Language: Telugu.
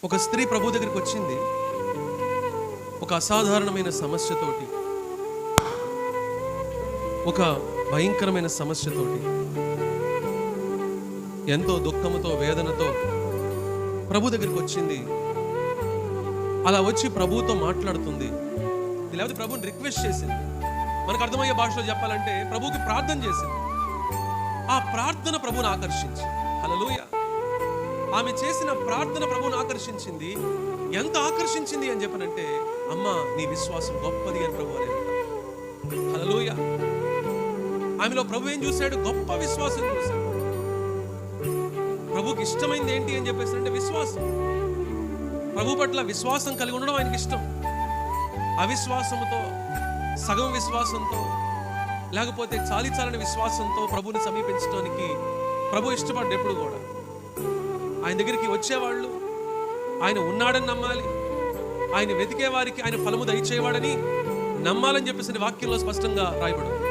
ఒక స్త్రీ ప్రభు దగ్గరికి వచ్చింది ఒక అసాధారణమైన సమస్యతోటి, ఒక భయంకరమైన సమస్యతోటి, ఎంతో దుఃఖముతో వేదనతో ప్రభు దగ్గరికి వచ్చింది. అలా వచ్చి ప్రభువుతో మాట్లాడుతుంది, లేకపోతే ప్రభుని రిక్వెస్ట్ చేసింది. మనకు అర్థమయ్యే భాషలో చెప్పాలంటే ప్రభువుకి ప్రార్థన చేసింది. ఆ ప్రార్థన ప్రభుని ఆకర్షించి, హల్లెలూయా, ఆమె చేసిన ప్రార్థన ప్రభుని ఆకర్షించింది. ఎంత ఆకర్షించింది అని చెప్పనంటే, అమ్మా నీ విశ్వాసం గొప్పది అని ప్రభు అనేది. హల్లెలూయా. ఆమెలో ప్రభు ఏం చూశాడు? గొప్ప విశ్వాసం చూశాడు. ప్రభుకి ఇష్టమైంది ఏంటి అని చెప్పేసి అంటే విశ్వాసం. ప్రభు పట్ల విశ్వాసం కలిగి ఉండడం ఆయనకి ఇష్టం. అవిశ్వాసంతో, సగం విశ్వాసంతో, లేకపోతే చాలిచాలని విశ్వాసంతో ప్రభుని సమీపించడానికి ప్రభు ఇష్టపడ్డ. ఎప్పుడు కూడా ఆయన దగ్గరికి వచ్చేవాళ్ళు ఆయన ఉన్నాడని నమ్మాలి, ఆయన వెతికే వారికి ఆయన ఫలము దయచేవాడని నమ్మాలని చెప్పేసి వాక్యంలో స్పష్టంగా రాయబడింది.